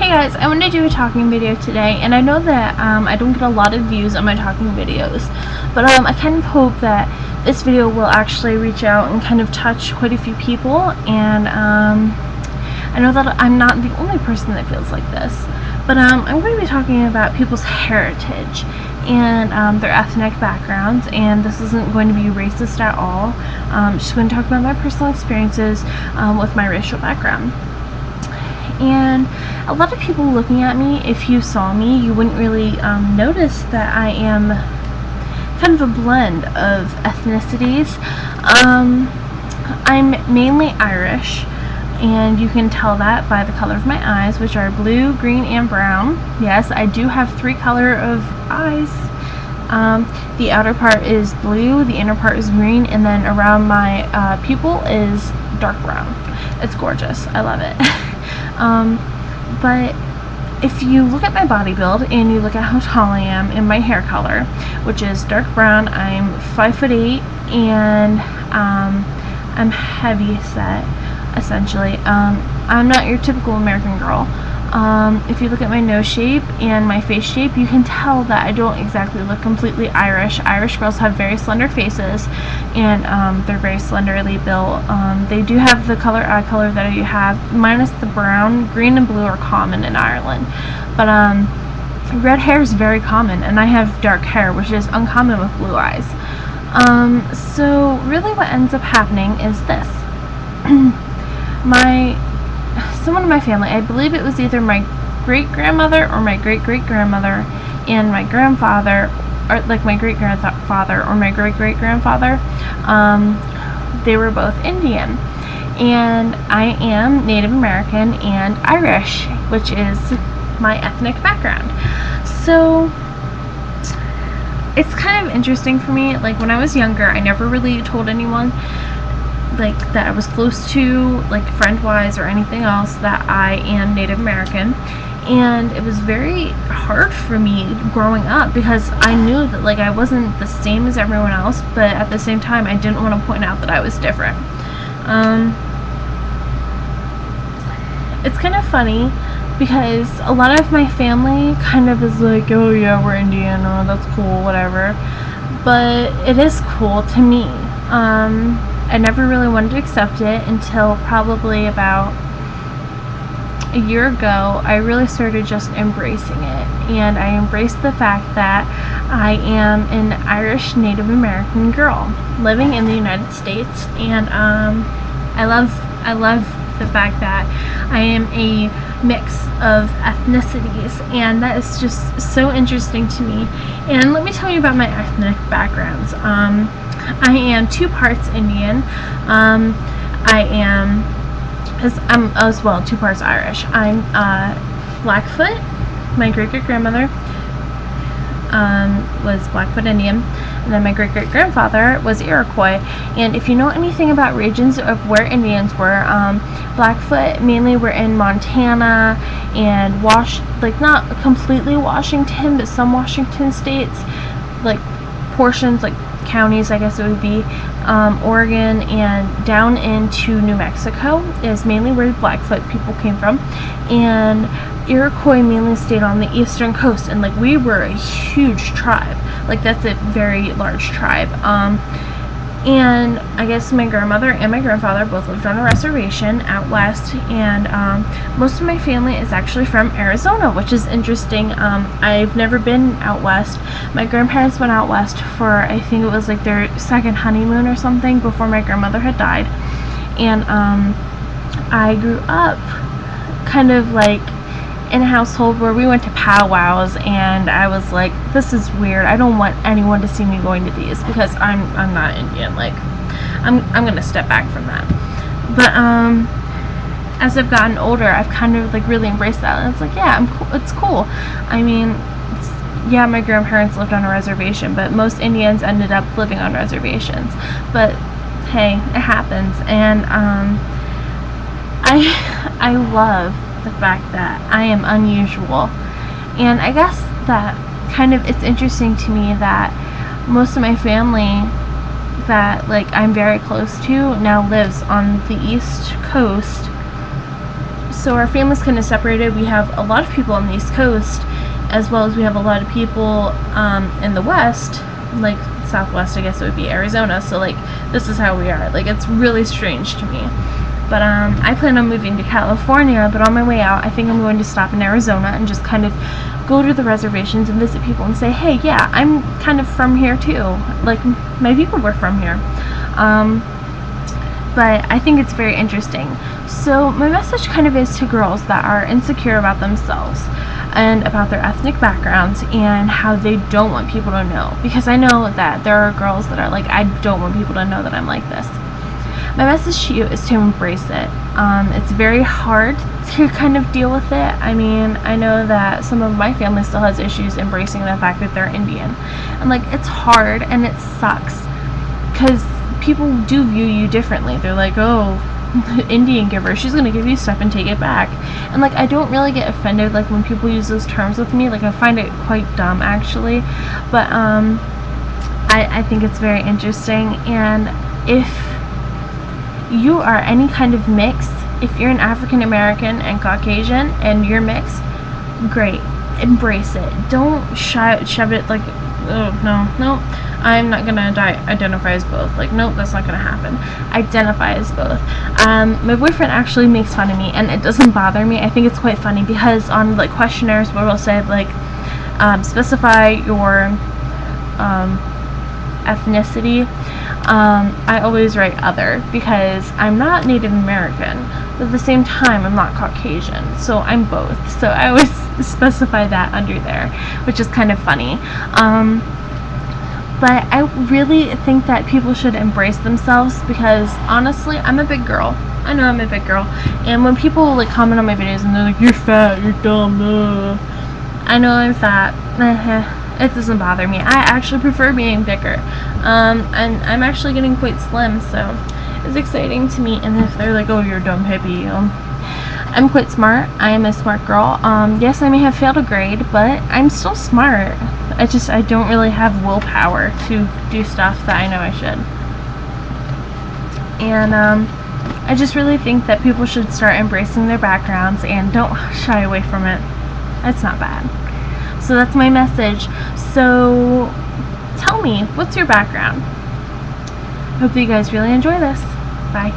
Hey guys, I want to do a talking video today, and I know that I don't get a lot of views on my talking videos, but I kind of hope that this video will actually reach out and kind of touch quite a few people, and I know that I'm not the only person that feels like this, but I'm going to be talking about people's heritage and their ethnic backgrounds, and this isn't going to be racist at all. I'm just going to talk about my personal experiences with my racial background. And a lot of people looking at me, if you saw me, you wouldn't really notice that I am kind of a blend of ethnicities. I'm mainly Irish, and you can tell that by the color of my eyes, which are blue, green, and brown. Yes, I do have 3 color of eyes. The outer part is blue, the inner part is green, and then around my pupil is dark brown. It's gorgeous. I love it. But if you look at my body build and you look at how tall I am and my hair color, which is dark brown, I'm 5'8", and I'm heavy set, essentially. I'm not your typical American girl. If you look at my nose shape and my face shape, you can tell that I don't exactly look completely Irish. Irish girls have very slender faces, and they're very slenderly built. They do have the eye color that you have, minus the brown. Green and blue are common in Ireland, but red hair is very common, and I have dark hair, which is uncommon with blue eyes. So really what ends up happening is this. Someone in my family, I believe it was either my great-grandmother or my great-great-grandmother, and my grandfather, or like my great-grandfather or my great-great-grandfather, they were both Indian. And I am Native American and Irish, which is my ethnic background. So it's kind of interesting for me. Like, when I was younger, I never really told anyone, like, that I was close to, like, friend-wise or anything else, that I am Native American. And it was very hard for me growing up, because I knew that, like, I wasn't the same as everyone else, but at the same time I didn't want to point out that I was different. It's kind of funny because a lot of my family kind of is like, oh yeah, we're Indian, oh that's cool, whatever, but it is cool to me. I never really wanted to accept it until probably about a year ago. I really started just embracing it, and I embraced the fact that I am an Irish Native American girl living in the United States, and I love the fact that I am a mix of ethnicities, and that is just so interesting to me. And let me tell you about my ethnic backgrounds. I am 2 parts Indian. I'm as well 2 parts Irish. I'm Blackfoot. My great-great-grandmother was Blackfoot Indian, and then my great-great-grandfather was Iroquois. And if you know anything about regions of where Indians were, Blackfoot mainly were in Montana and like, not completely Washington, but some Washington states, like portions, like counties, I guess it would be, Oregon, and down into New Mexico is mainly where Blackfoot people came from. And Iroquois mainly stayed on the eastern coast, and like, we were a huge tribe. Like, that's a very large tribe. And I guess my grandmother and my grandfather both lived on a reservation out west, and most of my family is actually from Arizona, which is interesting. I've never been out west. My grandparents went out west for, I think it was like their 2nd honeymoon or something, before my grandmother had died. And I grew up kind of like in a household where we went to powwows, and I was like, this is weird, I don't want anyone to see me going to these, because I'm not Indian. Like, I'm gonna step back from that. But as I've gotten older, I've kind of like really embraced that, and it's like, yeah, it's cool. I mean, yeah, my grandparents lived on a reservation, but most Indians ended up living on reservations. But hey, it happens. And I love the fact that I am unusual, and I guess that kind of, it's interesting to me that most of my family that, like, I'm very close to now lives on the East Coast, So our family's kind of separated. We have a lot of people on the East Coast, as well as we have a lot of people in the West, like Southwest, I guess it would be Arizona. So like this is how we are. Like it's really strange to me. But I plan on moving to California, but on my way out I think I'm going to stop in Arizona and just kind of go to the reservations and visit people and say, hey, yeah, I'm kind of from here too. Like my people were from here. But I think it's very interesting. So my message kind of is to girls that are insecure about themselves and about their ethnic backgrounds and how they don't want people to know, because I know that there are girls that are like, I don't want people to know that I'm like this. My message to you is to embrace it. It's very hard to kind of deal with it. I mean, I know that some of my family still has issues embracing the fact that they're Indian, and like it's hard and it sucks because people do view you differently. They're like, oh, Indian giver, she's gonna give you stuff and take it back. And like I don't really get offended like when people use those terms with me. Like I find it quite dumb actually, but I think it's very interesting. And if you are any kind of mix, if you're an African American and Caucasian and you're mixed, great, embrace it. Don't shove it like, oh no, I'm not gonna identify as both. Like, nope, that's not gonna happen. Identify as both. My boyfriend actually makes fun of me, and it doesn't bother me. I think it's quite funny because on like questionnaires where we'll say like specify your ethnicity, I always write other because I'm not Native American, but at the same time I'm not Caucasian, so I'm both. So I always specify that under there, which is kind of funny. But I really think that people should embrace themselves because honestly, I'm a big girl. I know I'm a big girl, and when people like comment on my videos and they're like, you're fat, you're dumb, I know I'm fat. It doesn't bother me. I actually prefer being bigger. And I'm actually getting quite slim, so it's exciting to me. And if they're like, oh, you're a dumb hippie, I'm quite smart. I am a smart girl. Yes, I may have failed a grade, but I'm still smart. I don't really have willpower to do stuff that I know I should. And I just really think that people should start embracing their backgrounds and don't shy away from it. It's not bad. So that's my message. So tell me, what's your background? Hope that you guys really enjoy this. Bye.